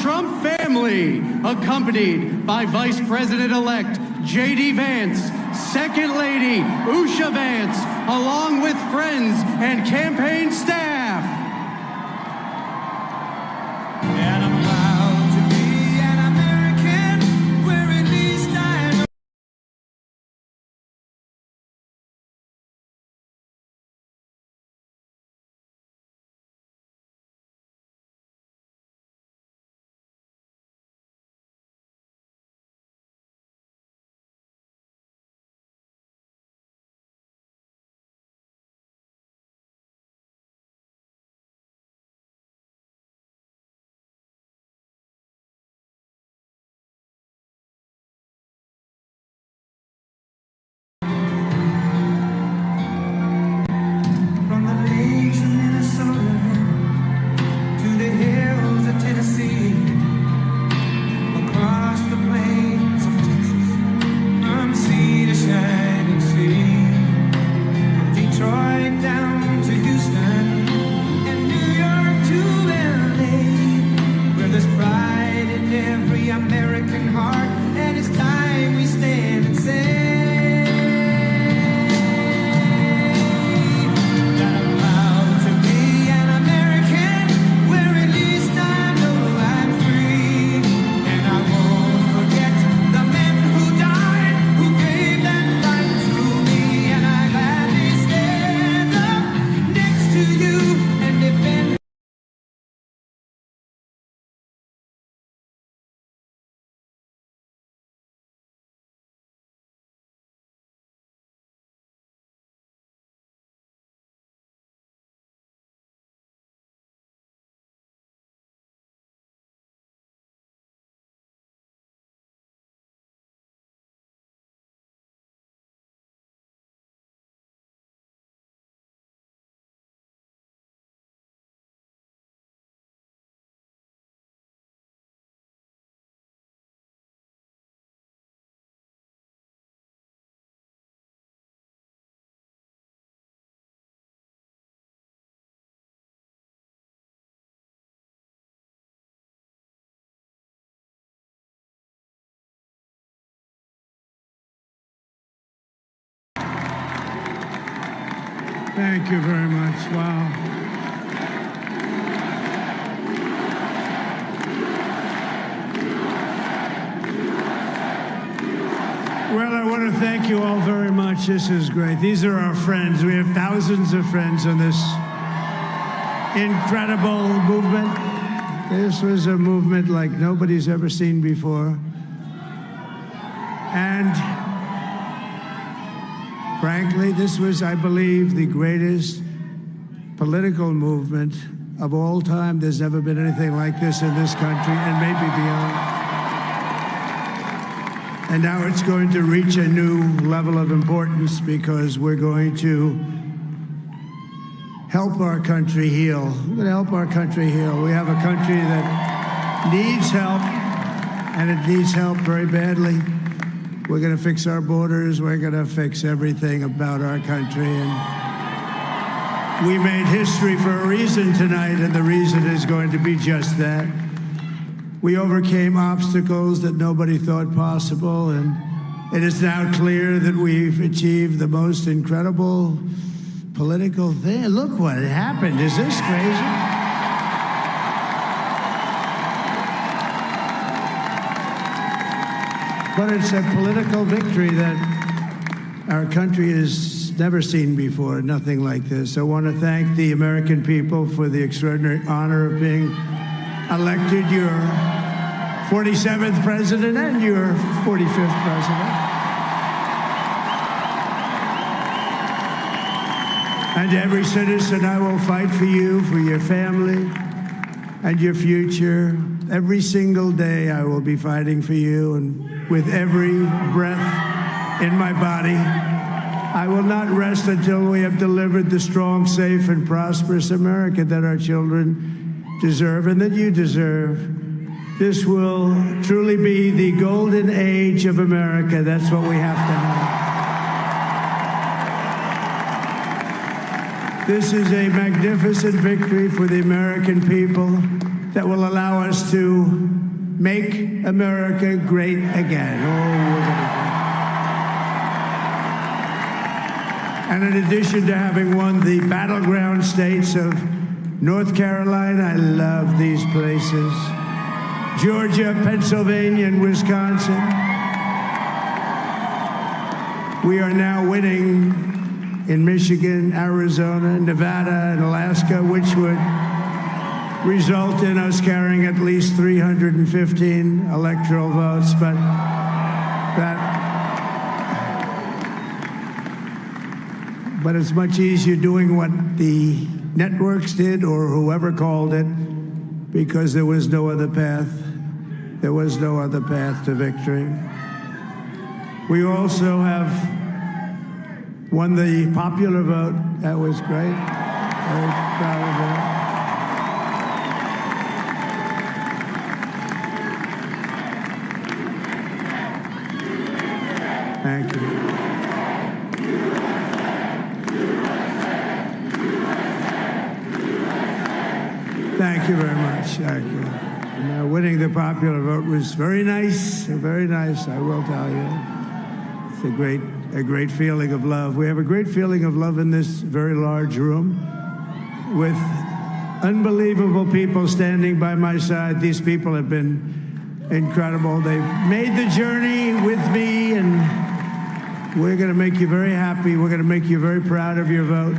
Trump family, accompanied by Vice President-elect J.D. Vance, Second Lady Usha Vance, along with friends and campaign staff. And I'm proud to be an American, where at least I know. Thank you very much. Wow. Well, I want to thank you all very much. This is great. These are our friends. We have thousands of friends on this incredible movement. This was a movement like nobody's ever seen before. And frankly, this was, I believe, the greatest political movement of all time. There's never been anything like this in this country, and maybe beyond. And now it's going to reach a new level of importance because we're going to help our country heal. We're going to help our country heal. We have a country that needs help, and it needs help very badly. We're going to fix our borders. We're going to fix everything about our country. And we made history for a reason tonight, and the reason is going to be just that. We overcame obstacles that nobody thought possible, and it is now clear that we've achieved the most incredible political thing. Look what happened. Is this crazy? But it's a political victory that our country has never seen before, nothing like this. I want to thank the American people for the extraordinary honor of being elected your 47th president and your 45th president. And every citizen, I will fight for you, for your family, and your future. Every single day, I will be fighting for you, and with every breath in my body, I will not rest until we have delivered the strong, safe, and prosperous America that our children deserve and that you deserve. This will truly be the golden age of America. That's what we have to have. This is a magnificent victory for the American people. that will allow us to make America great again. And in addition to having won the battleground states of North Carolina, I love these places, Georgia, Pennsylvania, and Wisconsin, we are now winning in Michigan, Arizona, Nevada, and Alaska, which would result in us carrying at least 315 electoral votes, but it's much easier doing what the networks did or whoever called it, because there was no other path. There was no other path to victory. We also have won the popular vote. That was great. Very proud of that. Thank you. Thank you very much. Thank you. And, winning the popular vote was very nice, I will tell you. It's a great feeling of love. We have a great feeling of love in this very large room with unbelievable people standing by my side. These people have been incredible. They've made the journey with me, and we're going to make you very happy. We're going to make you very proud of your vote.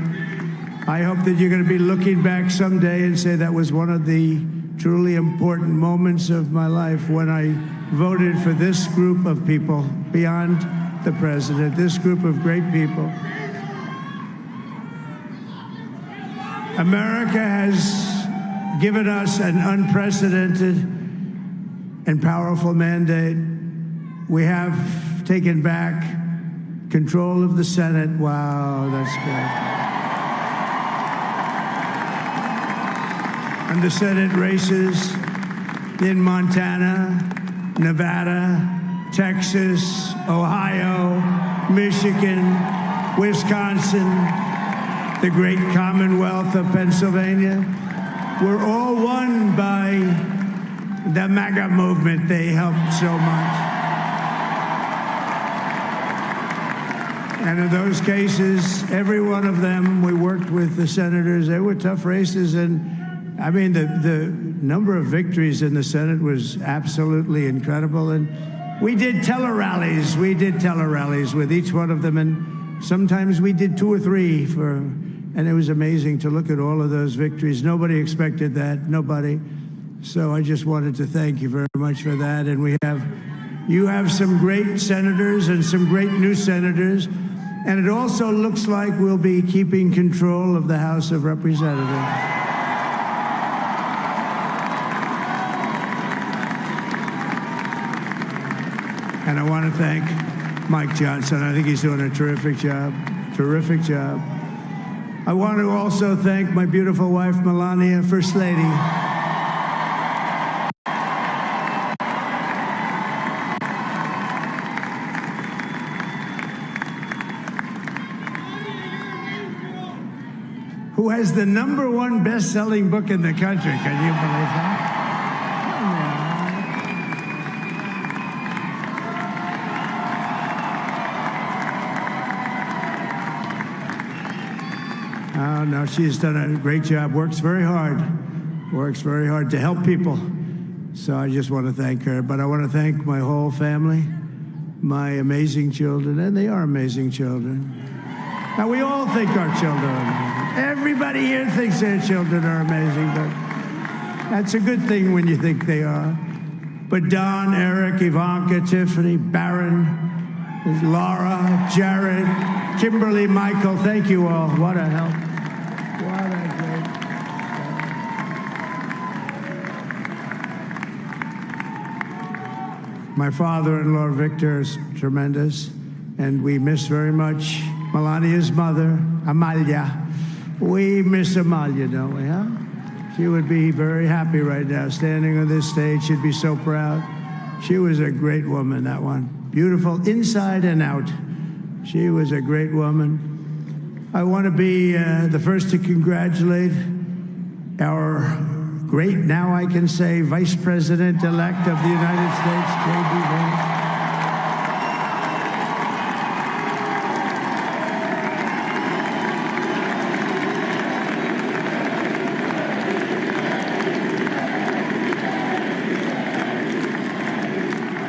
I hope that you're going to be looking back someday and say that was one of the truly important moments of my life when I voted for this group of people beyond the president, this group of great people. America has given us an unprecedented and powerful mandate. We have taken back control of the Senate. Wow, that's good. And the Senate races in Montana, Nevada, Texas, Ohio, Michigan, Wisconsin, the great Commonwealth of Pennsylvania, were all won by the MAGA movement. They helped so much. And in those cases, every one of them, we worked with the senators. They were tough races, and I mean, the number of victories in the Senate was absolutely incredible. And we did tele-rallies. We did tele-rallies with each one of them. And sometimes we did 2 or 3 and it was amazing to look at all of those victories. Nobody expected that, nobody. So I just wanted to thank you very much for that. And you have some great senators and some great new senators. And it also looks like we'll be keeping control of the House of Representatives. And I want to thank Mike Johnson. I think he's doing a terrific job. Terrific job. I want to also thank my beautiful wife, Melania, First Lady. Who has the #1 best-selling book in the country. Can you believe that? Oh, no, she's done a great job, works very hard to help people. So I just want to thank her. But I want to thank my whole family, my amazing children, and they are amazing children. Now, we all think our children are amazing. Everybody here thinks their children are amazing, but that's a good thing when you think they are. But Don, Eric, Ivanka, Tiffany, Barron, Laura, Jared, Kimberly, Michael, thank you all. What a help. What a great. My father-in-law, Victor, is tremendous, and we miss very much Melania's mother, Amalia. We miss Amalia, don't we, huh? She would be very happy right now, standing on this stage. She'd be so proud. She was a great woman, that one. Beautiful inside and out. She was a great woman. I want to be the first to congratulate our great, now I can say, Vice President-elect of the United States, J.D. Vance.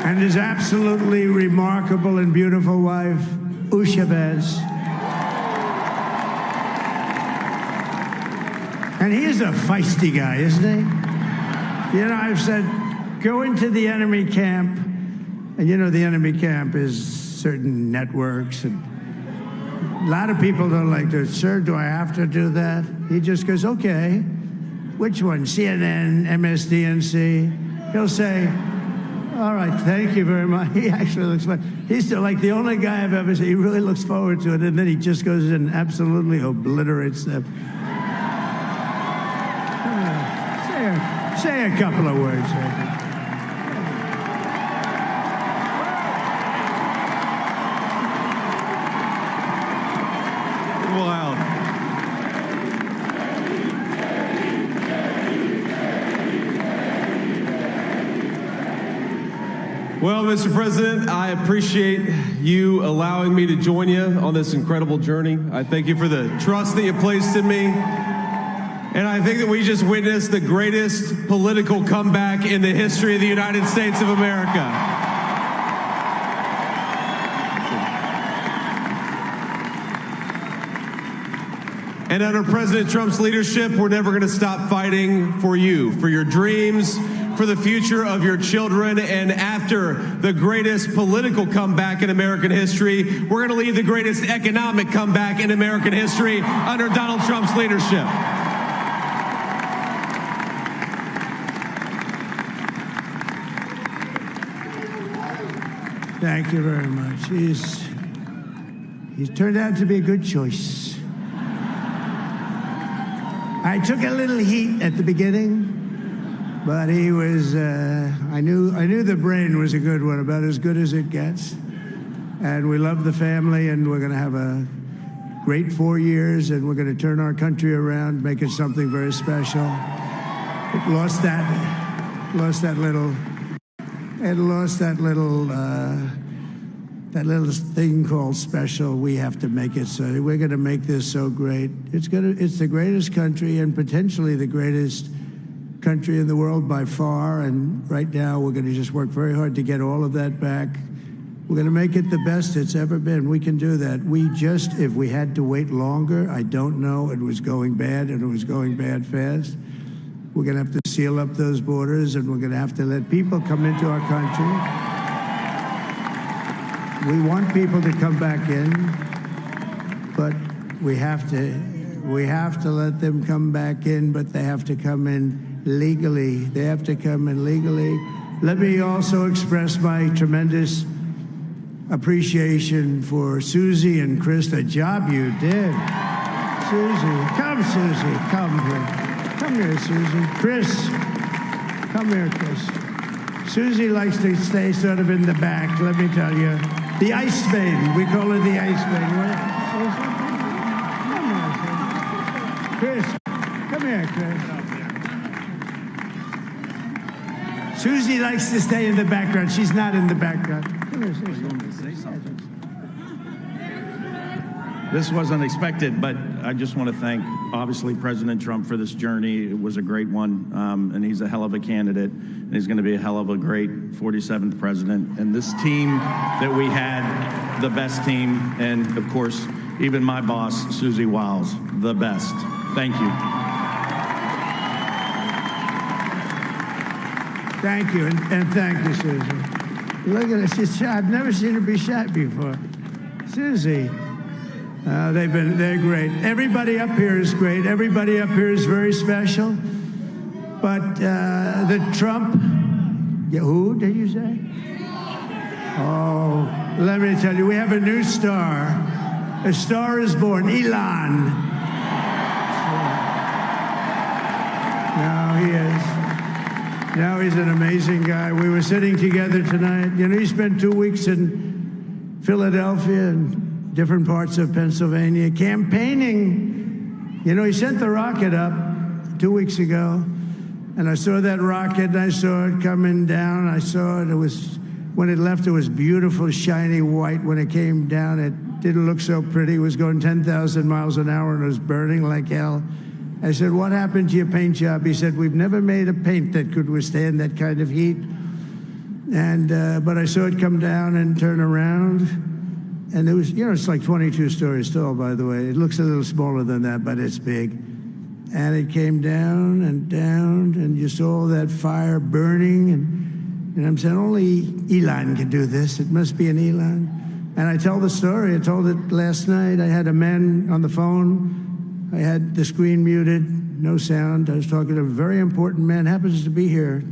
And his absolutely remarkable and beautiful wife, Usha Vance. And he is a feisty guy, isn't he? You know, I've said, go into the enemy camp, and you know the enemy camp is certain networks, and a lot of people don't like to, sir, do I have to do that? He just goes, okay, which one, CNN, MSDNC? He'll say, all right, thank you very much. He actually looks fun. He's still like the only guy I've ever seen. He really looks forward to it, and then he just goes and absolutely obliterates them. Say a couple of words. Wow. Well, Mr. President, I appreciate you allowing me to join you on this incredible journey. I thank you for the trust that you placed in me. And I think that we just witnessed the greatest political comeback in the history of the United States of America. And under President Trump's leadership, we're never going to stop fighting for you, for your dreams, for the future of your children. And after the greatest political comeback in American history, we're going to lead the greatest economic comeback in American history under Donald Trump's leadership. Thank you very much. He's turned out to be a good choice. I took a little heat at the beginning, but he was, I knew the brain was a good one, about as good as it gets. And we love the family, and we're going to have a great 4 years, and we're going to turn our country around, make it something very special. It lost that little thing called special. We have to make it so. We're going to make this so great. It's the greatest country, and potentially the greatest country in the world by far. And right now, we're going to just work very hard to get all of that back. We're going to make it the best it's ever been. We can do that. If we had to wait longer, I don't know. It was going bad, and it was going bad fast. We're going to have to seal up those borders, and we're going to have to let people come into our country. We want people to come back in, but we have to let them come back in, but they have to come in legally. They have to come in legally. Let me also express my tremendous appreciation for Susie and Chris, the job you did. Susie, come here. Come here, Susie. Chris, come here, Chris. Susie likes to stay sort of in the back, let me tell you. The Ice Maiden, we call her the Ice Maiden. Come here, Chris. Come here, Chris. Susie likes to stay in the background. She's not in the background. Come here, Susie. This wasn't expected, but I just want to thank, obviously, President Trump for this journey. It was a great one, and he's a hell of a candidate, and he's going to be a hell of a great 47th president. And this team that we had, the best team, and, of course, even my boss, Susie Wiles, the best. Thank you. Thank you, and thank you, Susie. Look at her, she's shy. I've never seen her be shy before. Susie. They're great. Everybody up here is great. Everybody up here is very special. But the Trump, who did you say? Oh, let me tell you, we have a new star. A star is born, Elon. Now he is. Now he's an amazing guy. We were sitting together tonight. You know, he spent 2 weeks in Philadelphia and different parts of Pennsylvania, campaigning. You know, he sent the rocket up 2 weeks ago, And I saw that rocket, and I saw it coming down. I saw it. It was, when it left, it was beautiful, shiny white. When it came down, it didn't look so pretty. It was going 10,000 miles an hour, and it was burning like hell. I said, what happened to your paint job? He said, we've never made a paint that could withstand that kind of heat. And but I saw it come down and turn around. And it was, you know, it's like 22 stories tall, by the way. It looks a little smaller than that, but it's big. And it came down, and you saw that fire burning. And I'm saying, only Elon can do this. It must be an Elon. And I tell the story. I told it last night. I had a man on the phone. I had the screen muted, no sound. I was talking to a very important man, happens to be here.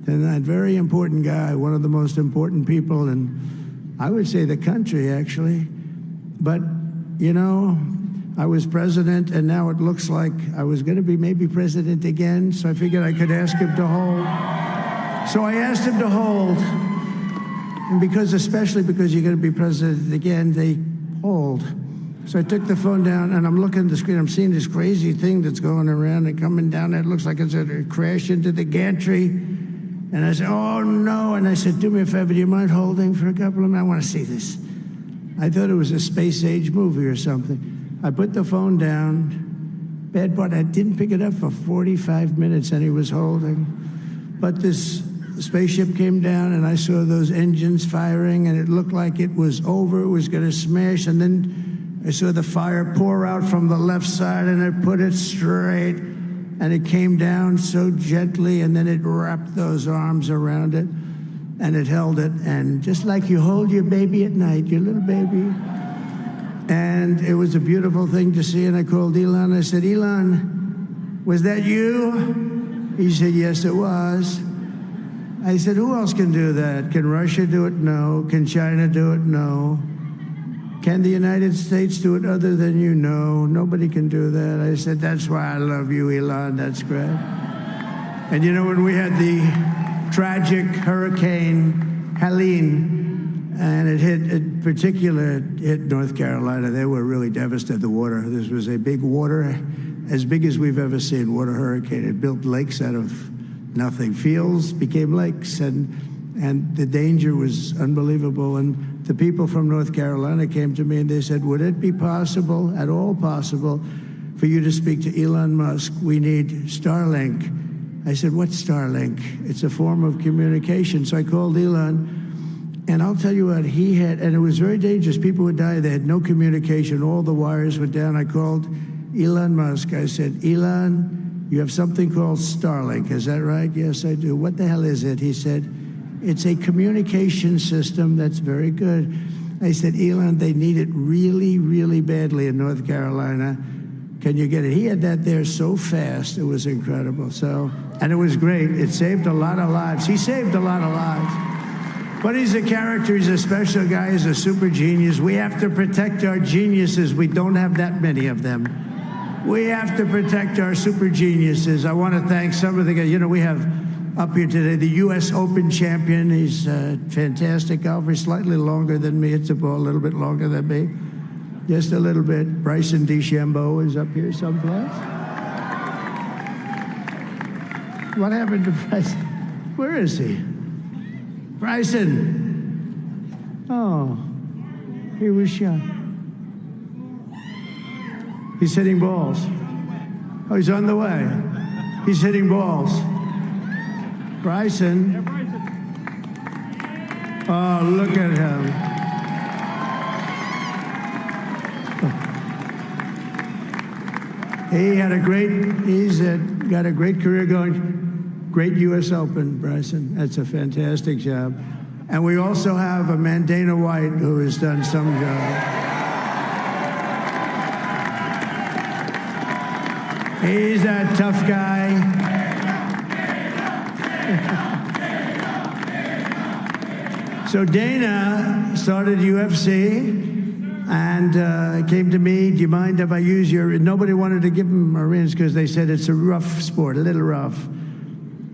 And that very important guy, one of the most important people in, I would say, the country, actually. But, you know, I was president, and now it looks like I was going to be maybe president again, so I figured I could ask him to hold. So I asked him to hold. And because, especially because you're going to be president again, they hold. So I took the phone down, and I'm looking at the screen. I'm seeing this crazy thing that's going around and coming down. It looks like it's going to crash into the gantry. And I said, oh, no. And I said, do me a favor. Do you mind holding for a couple of minutes? I want to see this. I thought it was a space-age movie or something. I put the phone down. Bad part, I didn't pick it up for 45 minutes, and he was holding. But this spaceship came down, and I saw those engines firing, and it looked like it was over. It was going to smash, and then I saw the fire pour out from the left side, and I put it straight, and it came down so gently, and then it wrapped those arms around it, and it held it, and just like you hold your baby at night, your little baby. And it was a beautiful thing to see, and I called Elon. I said, Elon, was that you? He said, yes, it was. I said, who else can do that? Can Russia do it? No. Can China do it? No. Can the United States do it other than you? No, nobody can do that. I said, that's why I love you, Elon. That's great. And you know, when we had the tragic Hurricane Helene, and it hit North Carolina, they were really devastated, the water. This was a big water, as big as we've ever seen, water hurricane. It built lakes out of nothing. Fields became lakes, and the danger was unbelievable. And the people from North Carolina came to me and they said, would it be possible, at all possible, for you to speak to Elon Musk? We need Starlink. I said, what's Starlink? It's a form of communication. So I called Elon, and I'll tell you what, he had, and it was very dangerous. People would die. They had no communication. All the wires were down. I called Elon Musk. I said, Elon, you have something called Starlink. Is that right? Yes, I do. What the hell is it? He said, it's a communication system that's very good. I said, Elon, they need it really, really badly in North Carolina. Can you get it? He had that there so fast. It was incredible. So, and it was great. It saved a lot of lives. He saved a lot of lives. But he's a character. He's a special guy. He's a super genius. We have to protect our geniuses. We don't have that many of them. We have to protect our super geniuses. I want to thank some of the guys. You know, we have up here today the U.S. Open champion. He's a fantastic golfer. He's slightly longer than me. Hits the ball a little bit longer than me. Just a little bit. Bryson DeChambeau is up here someplace. What happened to Bryson? Where is he? Bryson. Oh, he was shot. He's hitting balls. Oh, he's on the way. He's hitting balls. Bryson. Oh, look at him. He's got a great career going. Great U.S. Open, Bryson. That's a fantastic job. And we also have a man, Dana White, who has done some job. He's a tough guy. So Dana started UFC and came to me, do you mind if I use your, nobody wanted to give him a rinse because they said it's a rough sport, a little rough.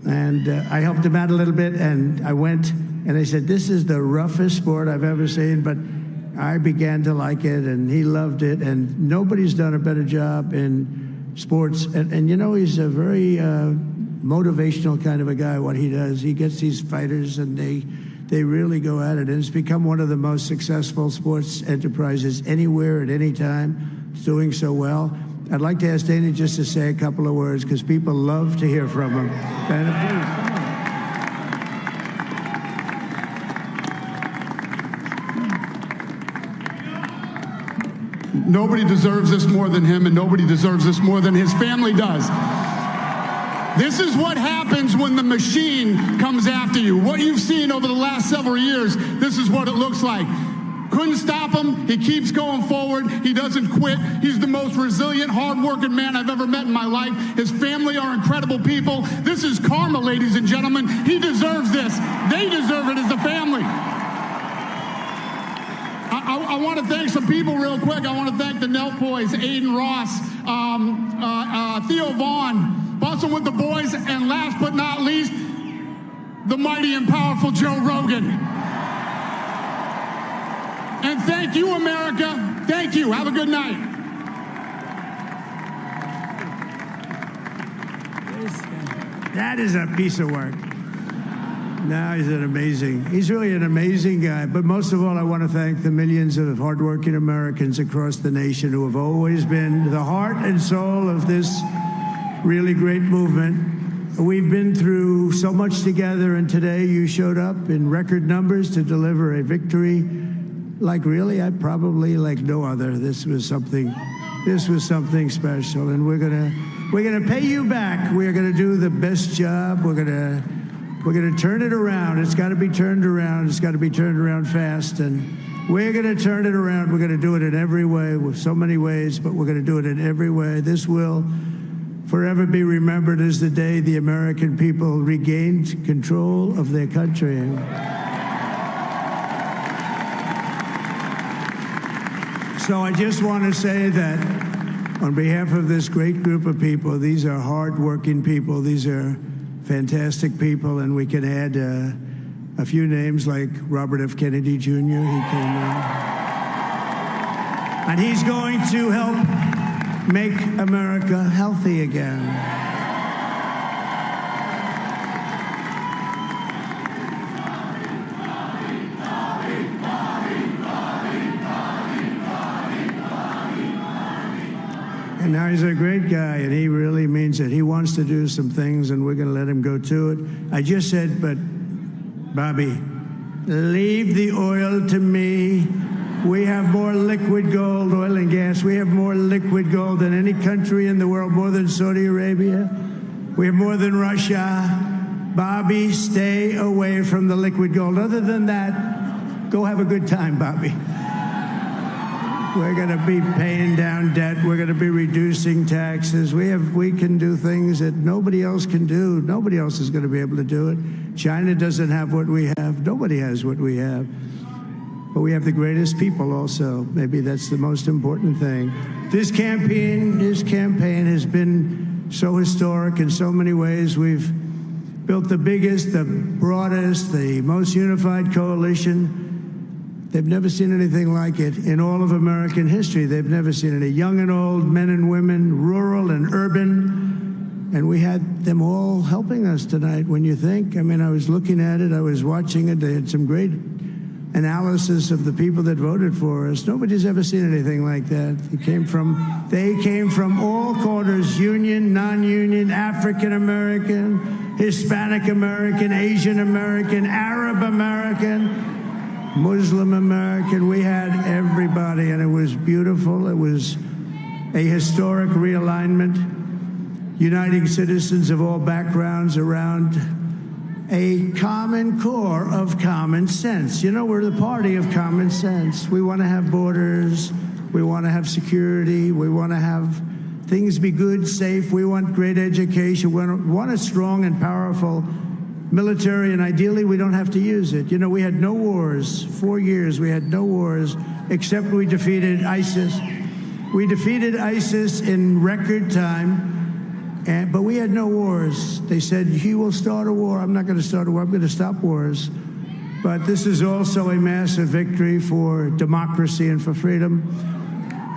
And I helped him out a little bit, and I went, and I said, this is the roughest sport I've ever seen, but I began to like it, and he loved it, and nobody's done a better job in sports. And you know, he's a very motivational kind of a guy, what he does. He gets these fighters and they really go at it. And it's become one of the most successful sports enterprises anywhere at any time. It's doing so well. I'd like to ask Dana just to say a couple of words because people love to hear from him. Dana, please. Nobody deserves this more than him, and nobody deserves this more than his family does. This is what happens when the machine comes after you. What you've seen over the last several years, this is what it looks like. Couldn't stop him. He keeps going forward. He doesn't quit. He's the most resilient, hard-working man I've ever met in my life. His family are incredible people. This is karma, ladies and gentlemen. He deserves this. They deserve it as a family. I want to thank some people real quick. I want to thank the Nelk boys, Aiden Ross, Theo Vaughn, busting with the boys, and last but not least, the mighty and powerful Joe Rogan. And thank you, America. Thank you. Have a good night. That is a piece of work. No, he's really an amazing guy. But most of all, I want to thank the millions of hardworking Americans across the nation who have always been the heart and soul of this really great movement. We've been through so much together, and today you showed up in record numbers to deliver a victory like no other. This was something special, and we're gonna pay you back. We're gonna do the best job. We're gonna turn it around. It's got to be turned around. It's got to be turned around fast, and we're gonna turn it around. We're gonna do it in every way, with so many ways, but we're gonna do it in every way. This will forever be remembered as the day the American people regained control of their country. So I just want to say that on behalf of this great group of people, these are hard-working people. These are fantastic people, and we can add a few names like Robert F. Kennedy Jr. He came in. And he's going to help make America healthy again. And now he's a great guy, and he really means it. He wants to do some things, and we're going to let him go to it. I just said, but Bobby, leave the oil to me. We have more liquid gold, oil and gas. We have more liquid gold than any country in the world, more than Saudi Arabia. We have more than Russia. Bobby, stay away from the liquid gold. Other than that, go have a good time, Bobby. We're going to be paying down debt. We're going to be reducing taxes. We can do things that nobody else can do. Nobody else is going to be able to do it. China doesn't have what we have. Nobody has what we have. But we have the greatest people also. Maybe that's the most important thing. This campaign has been so historic in so many ways. We've built the biggest, the broadest, the most unified coalition. They've never seen anything like it in all of American history. They've never seen it. Young and old, men and women, rural and urban. And we had them all helping us tonight. When you think, I mean, I was looking at it, I was watching it. They had some great analysis of the people that voted for us. Nobody's ever seen anything like that. They came from all quarters, union, non-union, African American, Hispanic American, Asian American, Arab American, Muslim American. We had everybody, and it was beautiful. It was a historic realignment, uniting citizens of all backgrounds around a common core of common sense. You know, we're the party of common sense. We want to have borders. We want to have security. We want to have things be good, safe. We want great education. We want a strong and powerful military, and ideally we don't have to use it. You know, we had no wars. 4 years we had no wars, except we defeated ISIS. We defeated ISIS in record time, but we had no wars. They said, he will start a war. I'm not going to start a war. I'm going to stop wars. But this is also a massive victory for democracy and for freedom.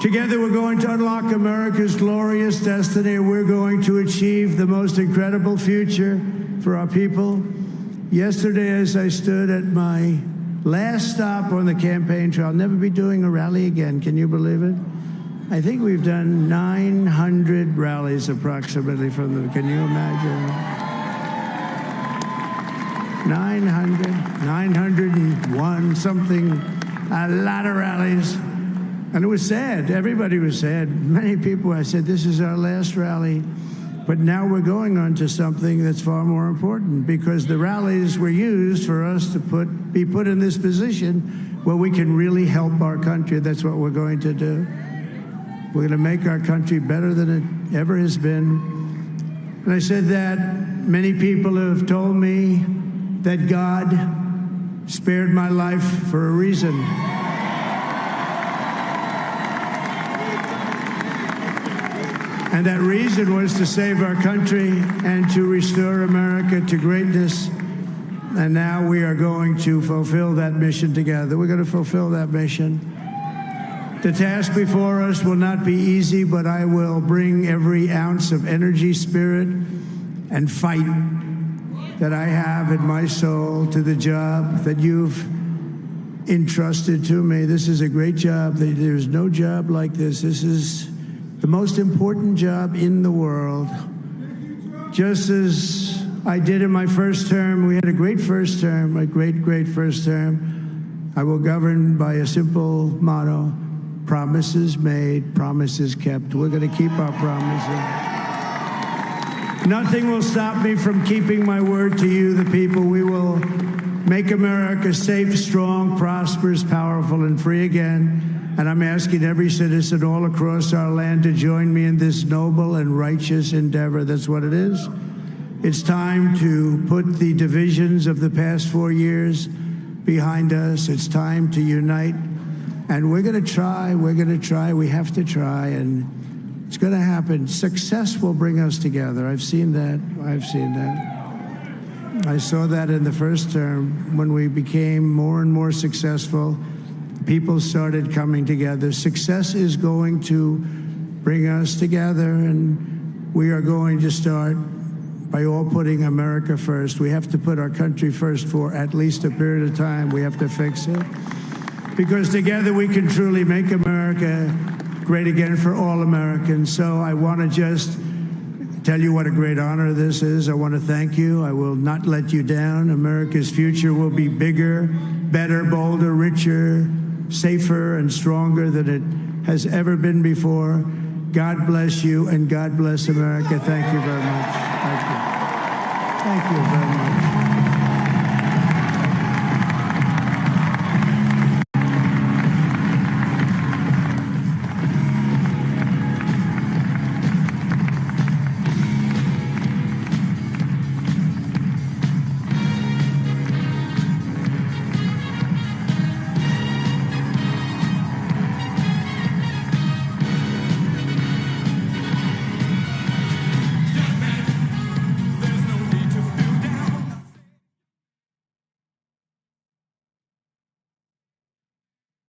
Together, we're going to unlock America's glorious destiny. We're going to achieve the most incredible future for our people. Yesterday, as I stood at my last stop on the campaign trail, I'll never be doing a rally again. Can you believe it? I think we've done 900 rallies approximately from them. Can you imagine? 901, something, a lot of rallies. And it was sad. Everybody was sad. Many people, I said, this is our last rally. But now we're going on to something that's far more important, because the rallies were used for us to be put in this position where we can really help our country. That's what we're going to do. We're going to make our country better than it ever has been. And I said that many people have told me that God spared my life for a reason. And that reason was to save our country and to restore America to greatness. And now we are going to fulfill that mission together. We're going to fulfill that mission. The task before us will not be easy, but I will bring every ounce of energy, spirit, and fight that I have in my soul to the job that you've entrusted to me. This is a great job. There's no job like this. This is the most important job in the world. Just as I did in my first term, we had a great first term, a great first term. I will govern by a simple motto: promises made, promises kept. We're going to keep our promises. Nothing will stop me from keeping my word to you, the people. We will make America safe, strong, prosperous, powerful, and free again. And I'm asking every citizen all across our land to join me in this noble and righteous endeavor. That's what it is. It's time to put the divisions of the past 4 years behind us. It's time to unite. And we're going to try. We have to try. And it's going to happen. Success will bring us together. I've seen that. I saw that in the first term when we became more and more successful. People started coming together. Success is going to bring us together, and we are going to start by all putting America first. We have to put our country first for at least a period of time. We have to fix it, because together we can truly make America great again for all Americans. So I want to just tell you what a great honor this is. I want to thank you. I will not let you down. America's future will be bigger, better, bolder, richer, safer, and stronger than it has ever been before. God bless you, and God bless America. Thank you very much. Thank you very much.